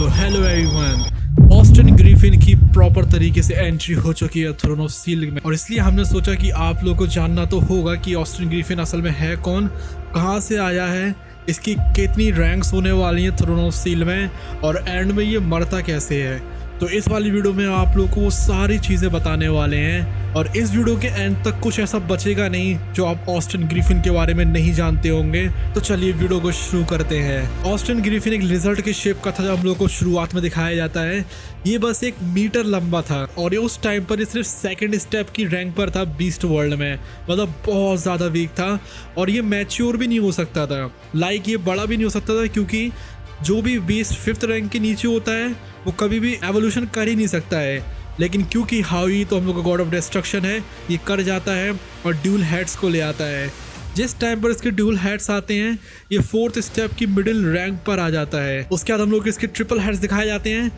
So hello everyone, Austin Griffin की proper तरीके से एंट्री हो चुकी है थ्रोन ऑफ स्टील में, और इसलिए हमने सोचा कि आप लोगों को जानना तो होगा कि ऑस्टिन ग्रिफिन असल में है कौन, कहाँ से आया है, इसकी कितनी रैंक्स होने वाली हैं थ्रोन ऑफ स्टील में, और एंड में ये मरता कैसे है। तो इस वाली वीडियो में आप लोगों को वो सारी चीज़ें बताने वाले हैं, और इस वीडियो के एंड तक कुछ ऐसा बचेगा नहीं जो आप ऑस्टिन ग्रिफिन के बारे में नहीं जानते होंगे। तो चलिए वीडियो को शुरू करते हैं। ऑस्टिन ग्रिफिन एक लिजर्ड के शेप का था जो हम लोग को शुरुआत में दिखाया जाता है। ये बस 1 मीटर लंबा था और ये उस टाइम पर ये सिर्फ सेकंड स्टेप की रैंक पर था बीस्ट वर्ल्ड में, मतलब बहुत ज़्यादा वीक था, और ये मैच्योर भी नहीं हो सकता था, ये बड़ा भी नहीं हो सकता था, क्योंकि जो भी बीस्ट 5th रैंक के नीचे होता है वो कभी भी एवोल्यूशन कर ही नहीं सकता है। लेकिन क्योंकि हावी तो हम लोग का गॉड ऑफ डिस्ट्रक्शन है, ये कर जाता है और ड्यूल हेड्स को ले आता है। जिस टाइम पर इसके ड्यूल हेड्स आते हैं ये 4th स्टेप की मिडिल रैंक पर आ जाता है। उसके बाद हम लोग इसके ट्रिपल हेड्स दिखाए जाते हैं,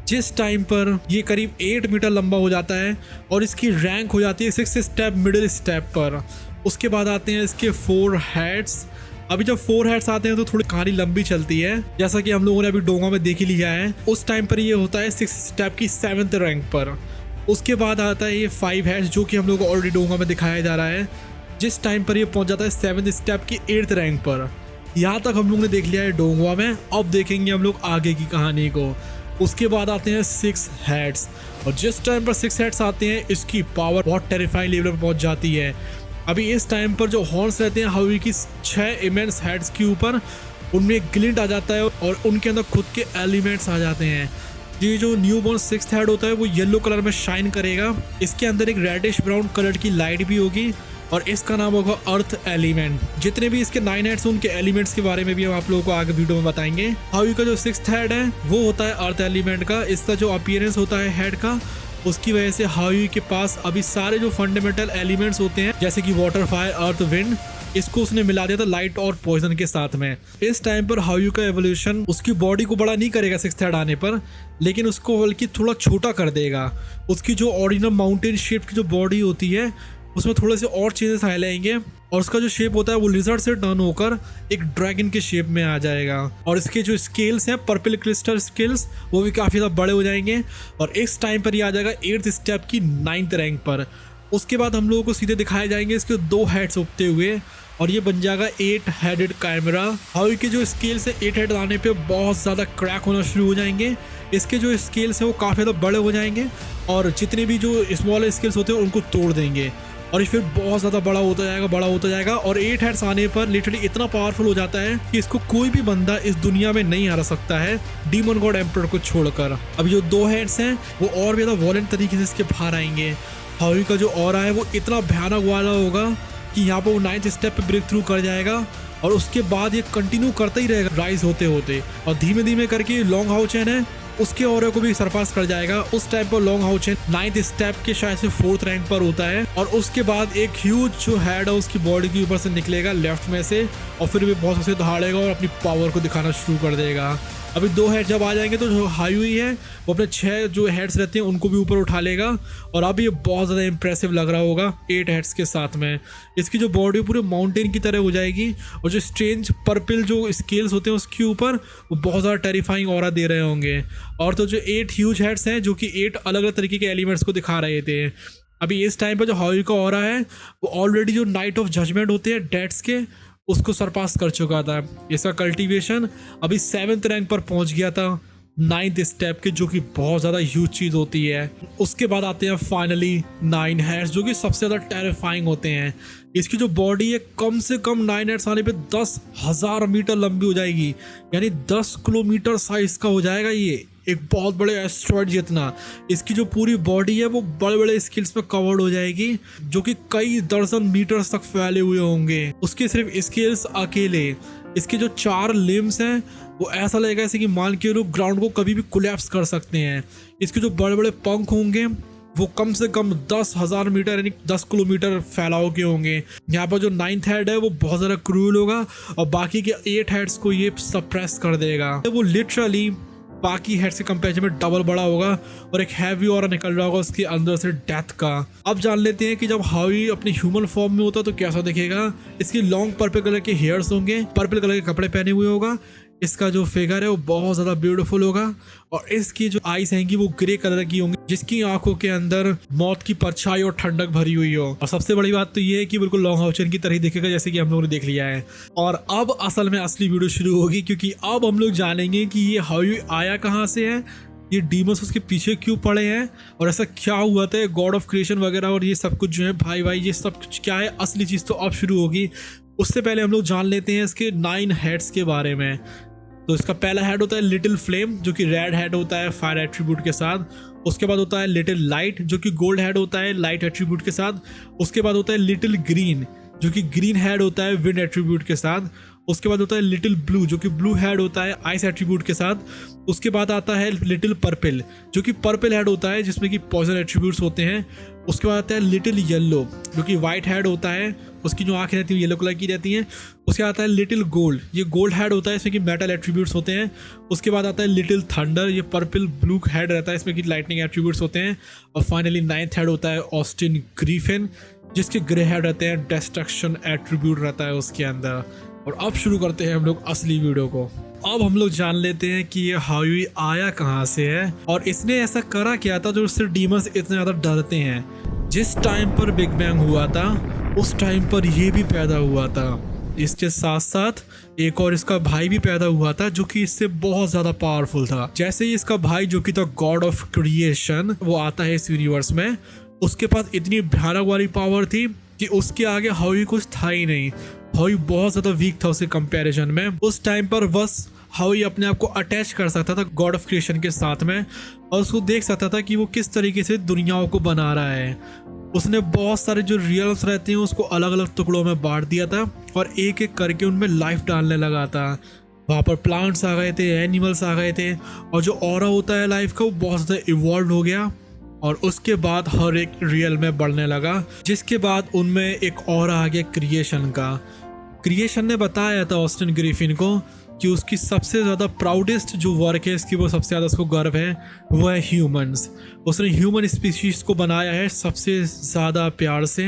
जिस टाइम पर ये करीब 8 मीटर लंबा हो जाता है और इसकी रैंक हो जाती है 6th स्टेप मिडिल स्टेप पर। उसके बाद आते हैं इसके 4 हेड्स। अभी जब 4 हेड्स आते हैं तो थोड़ी कहानी लंबी चलती है, जैसा कि हम लोगों ने अभी डोंगा में देख ही लिया है। उस टाइम पर ये होता है 6th स्टेप की 7th रैंक पर। उसके बाद आता है ये 5 हेड्स, जो कि हम लोग को ऑलरेडी डोंगा में दिखाया जा रहा है, जिस टाइम पर ये पहुंच जाता है 7th स्टेप की 8th रैंक पर। यहाँ तक हम लोग ने देख लिया है डोंगा में, अब देखेंगे हम लोग आगे की कहानी को। उसके बाद आते हैं 6 हेड्स, और जिस टाइम पर 6 हेड्स आते हैं इसकी पावर बहुत टेरिफाइंग लेवल पर पहुंच जाती है। अभी इस टाइम पर जो हॉर्न्स रहते हैं हावी की 6 इमेंस हेड्स के ऊपर, उनमें एक ग्लिंट आ जाता है और उनके अंदर खुद के एलिमेंट्स आ जाते हैं। ये जो न्यू बॉर्न 6th हेड होता है वो येलो कलर में शाइन करेगा, इसके अंदर एक रेडिश ब्राउन कलर की लाइट भी होगी, और इसका नाम होगा अर्थ एलिमेंट। जितने भी इसके 9 हेड्स हैं उनके एलिमेंट्स के बारे में भी हम आप लोगों को आगे वीडियो में बताएंगे। हावी का जो 6th हेड है वो होता है अर्थ एलिमेंट का। इसका जो अपीयरेंस होता है हेड का, उसकी वजह से हावी के पास अभी सारे जो फंडामेंटल एलिमेंट्स होते हैं, जैसे कि वाटर, फायर, अर्थ, विंड, इसको उसने मिला दिया था लाइट और पॉइजन के साथ में। इस टाइम पर हावी का एवोल्यूशन उसकी बॉडी को बड़ा नहीं करेगा 6th हेड आने पर, लेकिन उसको बल्कि थोड़ा छोटा कर देगा। उसकी जो ओरिजिनल माउंटेन शेप की जो बॉडी होती है उसमें थोड़े से और चेंजेस आए लाएंगे, और उसका जो शेप होता है वो लिजर्ड से टर्न होकर एक ड्रैगन के शेप में आ जाएगा। और इसके जो स्केल्स हैं, पर्पल क्रिस्टल स्केल्स, वो भी काफ़ी ज़्यादा बड़े हो जाएंगे, और इस टाइम पर ये आ जाएगा 8th स्टेप की 9th रैंक पर। उसके बाद हम लोगों को सीधे दिखाए जाएंगे इसके 2 हेड्स उगते हुए, और ये बन जाएगा 8 हेडेड कैमरा। हावी के जो स्केल्स है 8 हेड आने पे बहुत ज़्यादा क्रैक होना शुरू हो जाएंगे। इसके जो स्केल्स हैं वो काफ़ी ज़्यादा बड़े हो जाएंगे, और जितने भी जो स्मॉल स्केल्स होते हैं उनको तोड़ देंगे, और ये फिर बहुत ज़्यादा बड़ा होता जाएगा, और 8 हेड्स आने पर लिटरली इतना पावरफुल हो जाता है कि इसको कोई भी बंदा इस दुनिया में नहीं हरा सकता है, डीमन गॉड एम्परर को छोड़कर। अब जो 2 हेड्स हैं वो और भी ज़्यादा वॉलेंट तरीके से इसके बाहर आएंगे। हावी का जो ऑरा है वो इतना भयानक वाला होगा कि यहाँ पर वो 9th स्टेप पे ब्रेक थ्रू कर जाएगा, और उसके बाद ये कंटिन्यू करता ही रहेगा राइज होते होते, और धीमे धीमे करके लॉन्ग हाउ चेन है उसके ऑरा को भी सरपास कर जाएगा। उस टाइम पर long how chain 9th step के शायद से 4th रैंक पर होता है, और उसके बाद एक ह्यूज जो हेड है उसकी बॉडी के ऊपर से निकलेगा लेफ्ट में से, और फिर भी बहुत से दहाड़ेगा और अपनी पावर को दिखाना शुरू कर देगा। अभी 2 हेड जब आ जाएंगे तो जो हावी है वो अपने 6 जो हेड्स रहते हैं उनको भी ऊपर उठा लेगा, और अब ये बहुत ज़्यादा इंप्रेसिव लग रहा होगा 8 हेड्स के साथ में। इसकी जो बॉडी पूरे माउंटेन की तरह हो जाएगी, और जो स्ट्रेंज पर्पल जो स्केल्स होते हैं उसके ऊपर वो बहुत ज़्यादा टेरिफाइंग ऑरा दे रहे होंगे। और तो जो 8 ह्यूज हेड्स हैं जो कि 8 अलग अलग तरीके के एलिमेंट्स को दिखा रहे थे। अभी इस टाइम पर जो हावी का ऑरा है वो ऑलरेडी जो नाइट ऑफ जजमेंट होते हैं डेड्स के, उसको सरपास कर चुका था। इसका कल्टीवेशन अभी 7th रैंक पर पहुंच गया था 9th स्टेप के, जो कि बहुत ज़्यादा ह्यूज चीज़ होती है। उसके बाद आते हैं फाइनली 9 हेड्स, जो कि सबसे ज़्यादा टेरिफाइंग होते हैं। इसकी जो बॉडी है कम से कम 9 हेड्स आने पे 10,000 मीटर लंबी हो जाएगी, यानी 10 किलोमीटर साइज का हो जाएगा ये, एक बहुत बड़े एस्ट्रॉइड जितना। इसकी जो पूरी बॉडी है वो बड़े बड़े स्केल्स पे कवर्ड हो जाएगी, जो कि कई दर्जन मीटर्स तक फैले हुए होंगे। उसके सिर्फ स्केल्स अकेले, इसके जो 4 लिम्स हैं वो ऐसा लगेगा जैसे कि मान के लोग ग्राउंड को कभी भी कोलैप्स कर सकते हैं। इसके जो बड़े बड़े पंख होंगे वो कम से कम 10,000 मीटर यानी 10 किलोमीटर फैलाव के होंगे। यहाँ पर जो 9th हेड है वो बहुत ज़्यादा क्रूल होगा, और बाकी के 8 हेड्स को ये सप्रेस कर देगा। वो लिटरली बाकी हेड्स के कंपेरिजन में डबल बड़ा होगा, और एक हैवी ऑरा निकल रहा होगा उसके अंदर से डेथ का। अब जान लेते हैं कि जब हावी अपनी ह्यूमन फॉर्म में होता तो कैसा दिखेगा। इसकी लॉन्ग पर्पल कलर के हेयर्स होंगे, पर्पल कलर के कपड़े पहने हुए होगा, इसका जो फिगर है वो बहुत ज़्यादा ब्यूटीफुल होगा और इसकी जो आईज हैंगी वो ग्रे कलर की होंगी, जिसकी आंखों के अंदर मौत की परछाई और ठंडक भरी हुई हो। और सबसे बड़ी बात तो ये है कि बिल्कुल लॉन्ग हाउचन की तरह ही दिखेगा, जैसे कि हम लोगों ने देख लिया है। और अब असल में असली वीडियो शुरू होगी, क्योंकि अब हम लोग जानेंगे कि ये हायुई आया कहाँ से है, ये डीमंस उसके पीछे क्यों पड़े हैं और ऐसा क्या हुआ था, गॉड ऑफ क्रिएशन वगैरह और ये सब कुछ जो है भाई ये सब कुछ क्या है। असली चीज़ तो अब शुरू होगी। उससे पहले हम लोग जान लेते हैं इसके 9 हेड्स के बारे में। तो इसका पहला हेड होता है लिटिल फ्लेम, जो कि रेड हेड होता है फायर एट्रीब्यूट के साथ। उसके बाद होता है लिटिल लाइट, जो कि गोल्ड हेड होता है लाइट एट्रीब्यूट के साथ। उसके बाद होता है लिटिल ग्रीन, जो कि ग्रीन हेड होता है विंड एट्रीब्यूट के साथ। उसके बाद होता है लिटिल ब्लू, जो कि ब्लू हेड होता है आइस एट्रीब्यूट के साथ। उसके बाद आता है लिटिल पर्पल, जो कि पर्पल हेड होता है जिसमें कि पॉइजन एट्रीब्यूट्स होते हैं। उसके बाद आता है लिटिल येलो, जो कि वाइट हेड होता है, उसकी जो आंखें रहती है येलो कलर की रहती हैं। उसके बाद आता है लिटिल गोल्ड, ये गोल्ड हेड होता है, इसमें कि मेटल एट्रीब्यूट्स होते हैं। उसके बाद आता है लिटिल थंडर, ये पर्पल ब्लू हेड रहता है, इसमें कि लाइटनिंग एट्रीब्यूट्स होते हैं। और फाइनली 9th हेड होता है ऑस्टिन ग्रीफिन, जिसके ग्रे हेड रहते हैं, डिस्ट्रक्शन एट्रीब्यूट रहता है उसके अंदर। और अब शुरू करते हैं हम लोग असली वीडियो को। अब हम लोग जान लेते हैं कि ये हायुई आया कहाँ से है और इसने ऐसा करा क्या था जो उससे डीमंस इतने ज़्यादा डरते हैं। जिस टाइम पर बिग बैंग हुआ था उस टाइम पर ये भी पैदा हुआ था। इसके साथ साथ एक और इसका भाई भी पैदा हुआ था, जो कि इससे बहुत ज़्यादा पावरफुल था। जैसे ही इसका भाई, जो कि था गॉड ऑफ क्रिएशन, वो आता है इस यूनिवर्स में, उसके पास इतनी भयानक वाली पावर थी कि उसके आगे हायुई कुछ था ही नहीं। हायुई बहुत ज़्यादा वीक था उसके कंपैरिजन में। उस टाइम पर बस हायुई अपने आप को अटैच कर सकता था गॉड ऑफ क्रिएशन के साथ में और उसको देख सकता था कि वो किस तरीके से दुनियाओं को बना रहा है। उसने बहुत सारे जो रियल्स रहते हैं उसको अलग अलग टुकड़ों में बांट दिया था और एक एक करके उनमें लाइफ डालने लगा था। वहाँ पर प्लांट्स आ गए थे, एनिमल्स आ गए थे और जो ऑरा होता है लाइफ का वो बहुत ज़्यादा इवॉल्व हो गया। और उसके बाद हर एक रियल में बढ़ने लगा, जिसके बाद उनमें एक और आ गया क्रिएशन का। क्रिएशन ने बताया था ऑस्टिन ग्रिफिन को कि उसकी सबसे ज़्यादा प्राउडेस्ट जो वर्क है इसकी, वो सबसे ज़्यादा उसको गर्व है, वो है ह्यूमंस। उसने ह्यूमन स्पीशीज़ को बनाया है सबसे ज़्यादा प्यार से।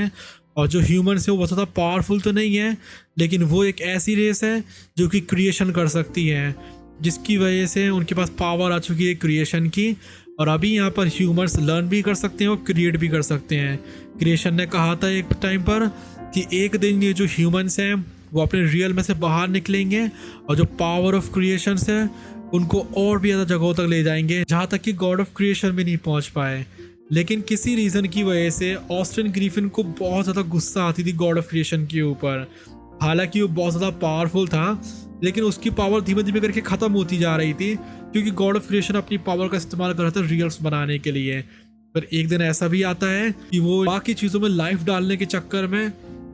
और जो ह्यूमंस है वो बहुत ज़्यादा पावरफुल तो नहीं है, लेकिन वो एक ऐसी रेस है जो कि क्रिएशन कर सकती है, जिसकी वजह से उनके पास पावर आ चुकी है क्रिएशन की। और अभी यहाँ पर ह्यूमंस लर्न भी कर सकते हैं और क्रिएट भी कर सकते हैं। क्रिएशन ने कहा था एक टाइम पर कि एक दिन ये जो ह्यूमंस हैं वो अपने रियल में से बाहर निकलेंगे और जो पावर ऑफ क्रिएशन है उनको और भी ज़्यादा जगहों तक ले जाएंगे, जहाँ तक कि गॉड ऑफ क्रिएशन भी नहीं पहुँच पाए। लेकिन किसी रीज़न की वजह से ऑस्टिन ग्रिफिन को बहुत ज़्यादा गुस्सा आती थी गॉड ऑफ क्रिएशन के ऊपर। हालांकि वो बहुत ज़्यादा पावरफुल था, लेकिन उसकी पावर धीमे धीमे करके ख़त्म होती जा रही थी, क्योंकि गॉड ऑफ क्रिएशन अपनी पावर का इस्तेमाल कर रहा था रियल्स बनाने के लिए। पर एक दिन ऐसा भी आता है कि वो बाकी चीज़ों में लाइफ डालने के चक्कर में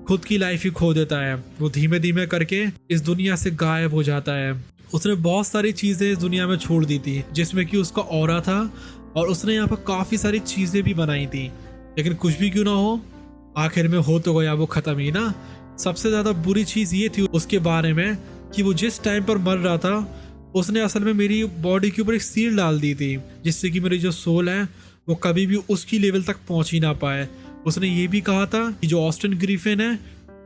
खुद की लाइफ ही खो देता है। वो धीमे धीमे करके इस दुनिया से गायब हो जाता है। उसने बहुत सारी चीज़ें इस दुनिया में छोड़ दी थी, जिसमें कि उसका ऑरा था और उसने यहाँ पर काफ़ी सारी चीज़ें भी बनाई थी। लेकिन कुछ भी क्यों ना हो, आखिर में हो तो गया वो ख़त्म ही ना। सबसे ज़्यादा बुरी चीज़ ये थी उसके बारे में कि वो जिस टाइम पर मर रहा था उसने असल में मेरी बॉडी के ऊपर एक सील डाल दी थी, जिससे कि मेरी जो सोल है वो कभी भी उसकी लेवल तक पहुंच ही ना पाए। उसने ये भी कहा था कि जो ऑस्टिन ग्रिफिन है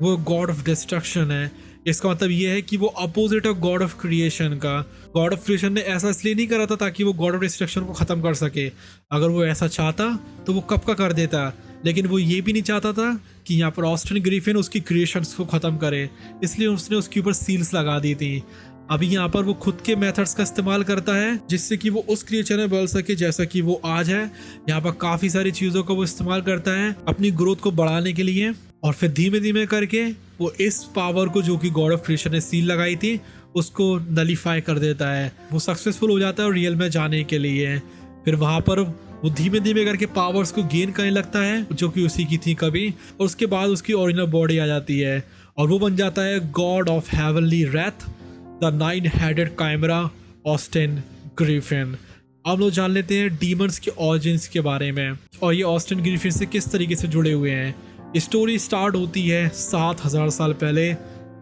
वो गॉड ऑफ डिस्ट्रक्शन है। इसका मतलब ये है कि वो अपोजिट है गॉड ऑफ क्रिएशन का। गॉड ऑफ क्रिएशन ने ऐसा इसलिए नहीं करा था ताकि वो गॉड ऑफ डिस्ट्रक्शन को ख़त्म कर सके। अगर वो ऐसा चाहता तो वो कब का कर देता, लेकिन वो ये भी नहीं चाहता था कि यहाँ पर ऑस्टिन ग्रिफिन उसकी क्रिएशंस को ख़त्म करे, इसलिए उसने उसके ऊपर सील्स लगा दी थी। अभी यहाँ पर वो खुद के मेथड्स का इस्तेमाल करता है जिससे कि वो उस क्रिएचर में बदल सके जैसा कि वो आज है। यहाँ पर काफ़ी सारी चीज़ों का वो इस्तेमाल करता है अपनी ग्रोथ को बढ़ाने के लिए, और फिर धीमे धीमे करके वो इस पावर को, जो कि गॉड ऑफ क्रिएशन ने सील लगाई थी, उसको नलीफाई कर देता है। वो सक्सेसफुल हो जाता है रियल में जाने के लिए। फिर वहाँ पर वो धीमे धीमे करके पावर्स को गेन करने लगता है जो कि उसी की थी कभी, और उसके बाद उसकी ओरिजिनल बॉडी आ जाती है और वो बन जाता है god of heavenly wrath, the 9-headed chimera Austin Griffin. अब लोग जान लेते हैं डीमंस के ऑरिजिन्स के बारे में और ये ऑस्टिन ग्रिफिन से किस तरीके से जुड़े हुए हैं। स्टोरी स्टार्ट होती है 7000 साल पहले।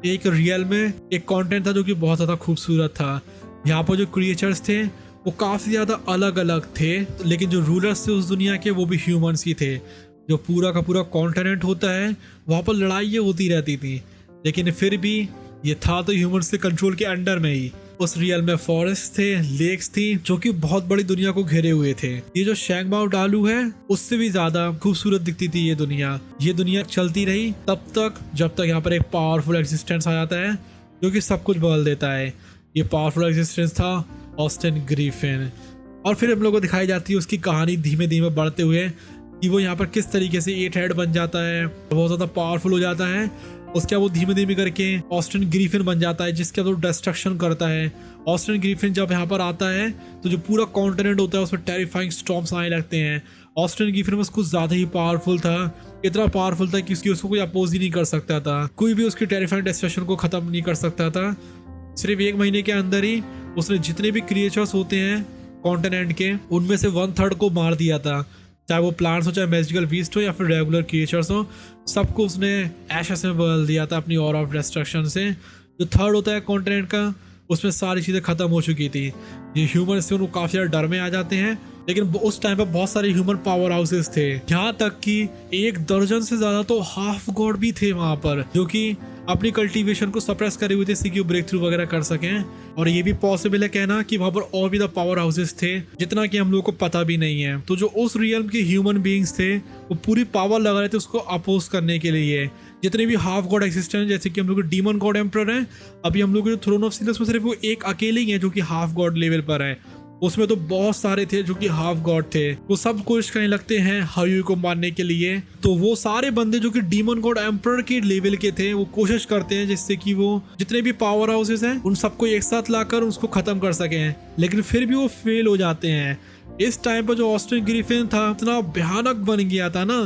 एक रियल में एक कॉन्टेंट था जो कि बहुत ज़्यादा खूबसूरत था। यहाँ पर जो क्रिएचर्स थे वो काफ़ी ज़्यादा अलग अलग थे, लेकिन जो रूलर्स थे उस दुनिया के वो भी ह्यूमंस ही थे। जो पूरा का पूरा कॉन्टिनेंट होता है वहाँ पर लड़ाइयाँ होती रहती थी, लेकिन फिर भी ये था तो ह्यूमंस के कंट्रोल के अंडर में ही। उस रियल में फॉरेस्ट थे, लेक्स थी जो कि बहुत बड़ी दुनिया को घेरे हुए थे। ये जो शैंगमाओ डालू है उससे भी ज्यादा खूबसूरत दिखती थी ये दुनिया चलती रही तब तक जब तक यहाँ पर एक पावरफुल एग्जिस्टेंस आ जाता है जो कि सब कुछ बदल देता है। ये पावरफुल एग्जिस्टेंस था ऑस्टिन ग्रिफिन। और फिर हम लोग को दिखाई जाती है उसकी कहानी धीमे धीमे बढ़ते हुए कि वो यहाँ पर किस तरीके से 8 हेड बन जाता है, बहुत ज़्यादा पावरफुल हो जाता है। उसके बाद वो धीमे धीमे करके ऑस्टिन ग्रिफिन बन जाता है जिसके बाद वो डिस्ट्रक्शन करता है। ऑस्टिन ग्रिफिन जब यहाँ पर आता है तो जो पूरा कॉन्टिनेंट होता है उसमें टेरिफाइंग स्टॉर्म्स आने लगते हैं। ऑस्टिन ग्रिफिन बस कुछ ज़्यादा ही पावरफुल था, इतना पावरफुल था कि उसको कोई अपोज ही नहीं कर सकता था, कोई भी उसकी टेरिफाइंग डिस्ट्रक्शन को ख़त्म नहीं कर सकता था। सिर्फ 1 महीने के अंदर ही उसने जितने भी क्रिएचर्स होते हैं कॉन्टिनेंट के उनमें से 1/3 को मार दिया था, चाहे वो प्लांट्स हो, चाहे मैजिकल बीस्ट हो या फिर रेगुलर क्रिएचर्स हो, सबको उसने एशेस में बदल दिया था अपनी ऑर ऑफ डिस्ट्रक्शन से। जो 3rd होता है कॉन्टिनेंट का उसमें सारी चीज़ें खत्म हो चुकी थी। ये ह्यूमन से उनको काफ़ी ज़्यादा डर में आ जाते हैं, लेकिन उस टाइम पर बहुत सारे ह्यूमन पावर हाउसेस थे, यहाँ तक कि 1 दर्जन से ज़्यादा तो हाफ गॉड भी थे वहाँ पर जो कि अपनी कल्टीवेशन को सप्रेस करे हुए थे जिससे कि वो ब्रेक थ्रू वगैरह कर सकें। और ये भी पॉसिबल है कहना कि वहाँ पर और भी द पावर हाउसेस थे जितना कि हम लोग को पता भी नहीं है। तो जो उस रियल्म के ह्यूमन बीइंग्स थे वो पूरी पावर लगा रहे थे उसको अपोज करने के लिए। जितने भी हाफ गॉड एक्सिस्टेंट जैसे कि हम लोग डीमन गॉड एम्परर है, अभी हम लोग जो थ्रोन ऑफ सीलर्स में सिर्फ वो एक अकेले ही है जो कि हाफ गॉड लेवल पर है, उसमें तो बहुत सारे थे जो कि हाफ गॉड थे। वो सब कोशिश करने लगते हैं हायुई को मारने के लिए। तो वो सारे बंदे जो कि डीमन गॉड एम्परर के लेवल के थे वो कोशिश करते हैं जिससे कि वो जितने भी पावर हाउसेस हैं उन सबको एक साथ लाकर उसको खत्म कर सकें, लेकिन फिर भी वो फेल हो जाते हैं। इस टाइम पर जो ऑस्टिन ग्रिफिन था इतना भयानक बन गया था ना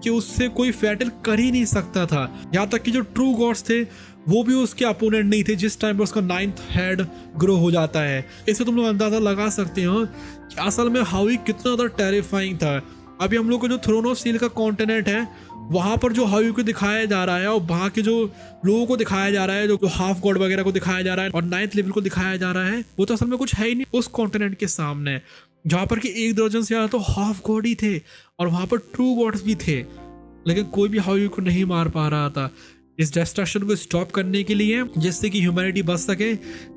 कि उससे कोई फैटल कर ही नहीं सकता था। यहाँ तक कि जो ट्रू गॉड्स थे वो भी उसके अपोनेंट नहीं थे जिस टाइम पर उसका 9th हेड ग्रो हो जाता है। इससे तुम लोग अंदाजा लगा सकते हो कि असल में हावी कितना ज़्यादा टेरिफाइंग था। अभी हम लोग को जो थ्रोन ऑफ सील का कॉन्टिनेंट है वहाँ पर जो हावी को दिखाया जा रहा है और वहाँ के जो लोगों को दिखाया जा रहा है, जो हाफ गॉड वगैरह को दिखाया जा रहा है और 9th लेवल को दिखाया जा रहा है, वो तो असल में कुछ है ही नहीं उस कॉन्टिनेंट के सामने, जहाँ पर कि 1 दर्जन से ज़्यादा तो हाफ गॉड ही थे और वहाँ पर ट्रू गॉड्स भी थे, लेकिन कोई भी हावी को नहीं मार पा रहा था। इस डिस्ट्रक्शन को स्टॉप करने के लिए जिससे कि ह्यूमैनिटी बच सके,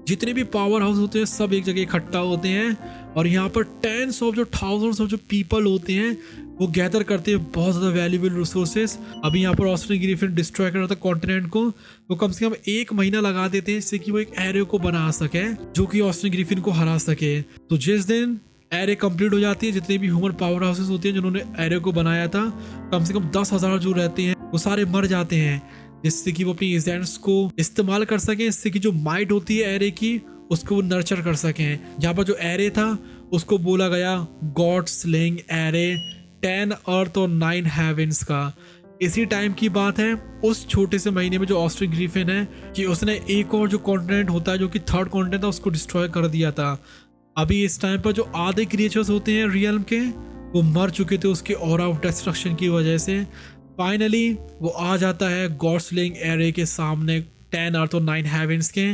जितने भी पावर हाउस होते हैं सब एक जगह इकट्ठा होते हैं और यहाँ पर टेंस ऑफ जो थाउजेंड्स ऑफ जो पीपल होते हैं वो गैदर करते हैं बहुत ज़्यादा वैल्यूएबल रिसोर्सेज। अभी यहाँ पर ऑस्टिन ग्रिफिन डिस्ट्रॉय कर रहा था कॉन्टिनेंट को, वो कम से कम 1 महीना लगा देते हैं जिससे कि वो एक एरे को बना सके जो कि ऑस्टिन ग्रिफिन को हरा सके। तो जिस दिन एरे कंप्लीट हो जाती है, जितने भी ह्यूमन पावर हाउसेस होते हैं जिन्होंने एरे को बनाया था, कम से कम 10,000 जो रहते हैं वो सारे मर जाते हैं जिससे कि वो अपनी एजेंट्स को इस्तेमाल कर सकें, इससे कि जो माइट होती है एरे की उसको वो नर्चर कर सकें। यहाँ पर जो एरे था उसको बोला गया गॉड स्लेइंग एरे 10 अर्थ और 9 हेवेंस का। इसी टाइम की बात है उस छोटे से महीने में जो ऑस्टिन ग्रिफिन है कि उसने एक और जो कॉन्टिनेंट होता है जो कि 3rd कॉन्टिनेंट था उसको डिस्ट्रॉय कर दिया था। अभी इस टाइम पर जो आधे क्रिएचर्स होते हैं रियल्म के वो मर चुके थे उसके ऑरा ऑफ डिस्ट्रक्शन की वजह से। फाइनली वो आ जाता है गॉड स्लेइंग एरे के सामने 10 अर्थ और 9 हेवेंस के।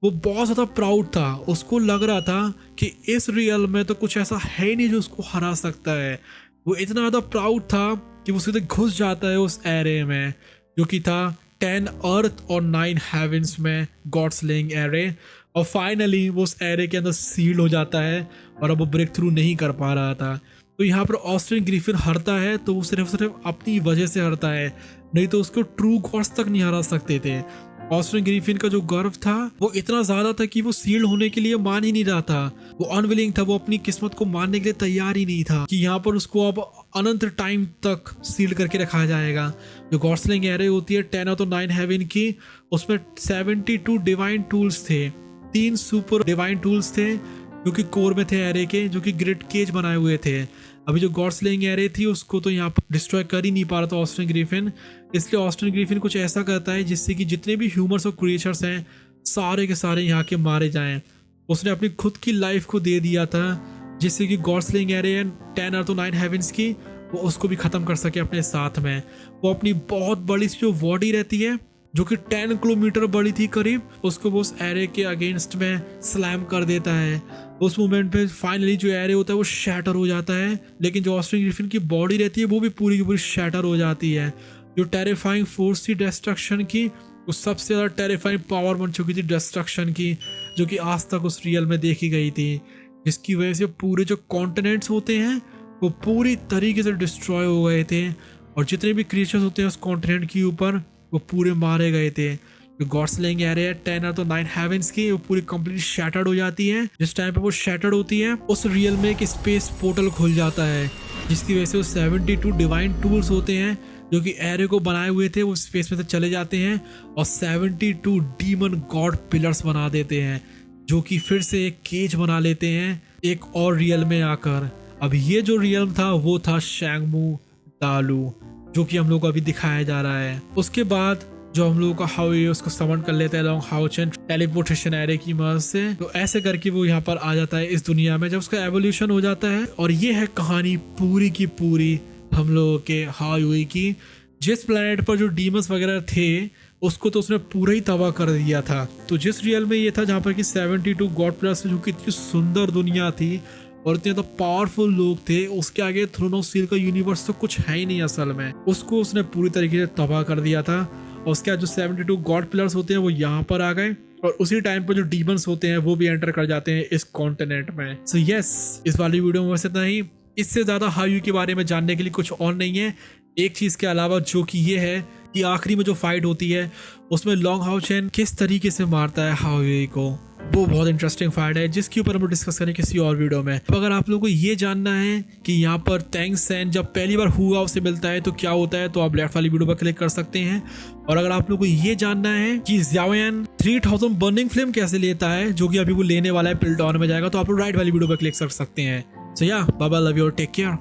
वो बहुत ज़्यादा प्राउड था, उसको लग रहा था कि इस रियल में तो कुछ ऐसा है ही नहीं जो उसको हरा सकता है। वो इतना ज़्यादा प्राउड था कि वो सीधे घुस जाता है उस एरे में जो कि था 10 अर्थ और 9 हेवेंस में गॉड स्लेइंग एरे। और फाइनली वो उस एरे के अंदर सील हो जाता है और अब वो ब्रेक थ्रू नहीं कर पा रहा था। तो यहाँ पर ऑस्टिन ग्रिफिन हरता है तो वो सिर्फ अपनी वजह से हरता है, नहीं तो उसको ट्रू गॉड्स तक नहीं हरा सकते थे। ऑस्टिन ग्रिफिन का जो गर्व था वो इतना ज्यादा था कि वो सील्ड होने के लिए मान ही नहीं रहा था, वो अनविलिंग था, वो अपनी किस्मत को मानने के लिए तैयार ही नहीं था कि यहाँ पर उसको अब अनंत टाइम तक सील्ड करके रखा जाएगा। जो गॉड स्लेइंग एरे होती है 10 और 9 हेवन की, उसमें 72 डिवाइन टूल्स थे, 3 सुपर डिवाइन टूल्स थे जो कि कोर में थे एरे के, जो कि ग्रिड केज बनाए हुए थे। अभी जो गॉड स्लेइंग एरे थी उसको तो यहाँ पर डिस्ट्रॉय कर ही नहीं पा रहा था ऑस्टिन ग्रिफिन, इसलिए ऑस्टिन ग्रिफिन कुछ ऐसा करता है जिससे कि जितने भी ह्यूमर्स और क्रिएचर्स हैं सारे के सारे यहाँ के मारे जाएं। उसने अपनी खुद की लाइफ को दे दिया था जिससे कि गॉड स्लेइंग एरे 10 अर्थ और 9 हेवेंस की वो उसको भी खत्म कर सके अपने साथ में। वो अपनी बहुत बड़ी सी जो बॉडी रहती है जो कि 10 किलोमीटर बड़ी थी करीब, उसको वो उस एरे के अगेंस्ट में स्लैम कर देता है। उस मोमेंट पे फाइनली जो एरे होता है वो शैटर हो जाता है, लेकिन जो ऑस्टिन ग्रिफिन की बॉडी रहती है वो भी पूरी की पूरी शैटर हो जाती है। जो टेरिफाइंग फोर्स थी डिस्ट्रक्शन की, वो सबसे ज़्यादा टेरिफाइंग पावर बन चुकी थी डिस्ट्रक्शन की। जो कि आज तक उस रियल में देखी गई थी, जिसकी वजह से पूरे जो कॉन्टिनेंट्स होते हैं वो पूरी तरीके से डिस्ट्रॉय हो गए थे और जितने भी क्रिएचर्स होते हैं उस कॉन्टिनेंट के ऊपर वो पूरे मारे गए थे। जो गॉड्सलैंग एरिया है 10 और तो 9 हेवेंस की, वो पूरी कंप्लीट शैटर्ड हो जाती है। जिस टाइम पे वो शैटर्ड होती है उस रियल में एक स्पेस पोर्टल खुल जाता है, जिसकी वजह से वो 72 डिवाइन टूल्स होते हैं जो कि एरे को बनाए हुए थे वो स्पेस में से चले जाते हैं और 72 डीमन गॉड पिलर्स बना देते हैं, जो कि फिर से एक केज बना लेते हैं एक और रियल में आकर। अब ये जो रियल था वो था शैंगमू दालू, जो कि हम लोग को अभी दिखाया जा रहा है। उसके बाद जो हम लोगों का हाउई उसको समन कर लेता है लॉन्ग हाउचेन टेलीपोर्टेशन एरे की मदद से। तो ऐसे करके वो यहाँ पर आ जाता है इस दुनिया में जब उसका एवोल्यूशन हो जाता है। और ये है कहानी पूरी की पूरी हम लोगों के हाउई की। जिस प्लेनेट पर जो डीमंस वगैरह थे उसको तो उसने पूरा ही तबाह कर दिया था। तो जिस रियल में ये था जहाँ पर कि 72 गॉड प्लस जो कि इतनी सुंदर दुनिया थी और इतने तो पावरफुल लोग थे, उसके आगे थ्रोन ऑफ स्टील का यूनिवर्स तो कुछ है ही नहीं असल में। उसको उसने पूरी तरीके से तबाह कर दिया था। और उसके बाद जो 72 गॉड पिलर्स होते हैं वो यहाँ पर आ गए और उसी टाइम पर जो डीमंस होते हैं वो भी एंटर कर जाते हैं इस कॉन्टिनेंट में। सो यस, इस वाली वीडियो में बस इतना ही। इससे ज्यादा हाउई के बारे में जानने के लिए कुछ और नहीं है एक चीज के अलावा, जो कि ये है कि आखिरी में जो फाइट होती है उसमें लॉन्ग हाउचेन किस तरीके से मारता है हाउई को। वो बहुत इंटरेस्टिंग फाइट है जिसके ऊपर हम डिस्कस करें किसी और वीडियो में। तो अगर आप लोगों को ये जानना है कि यहाँ पर तेंग सेन जब पहली बार हुआ उसे मिलता है तो क्या होता है, तो आप लेफ्ट वाली वीडियो पर क्लिक कर सकते हैं। और अगर आप लोगों को ये जानना है कि ज़ाओयन 3000 बर्निंग फ्लेम कैसे लेता है, जो कि अभी वो लेने वाला है पिल्टॉन में जाएगा, तो आप लोग राइट वाली वीडियो पर क्लिक कर सकते हैं। सो या बाय बाय, लव यू और टेक केयर।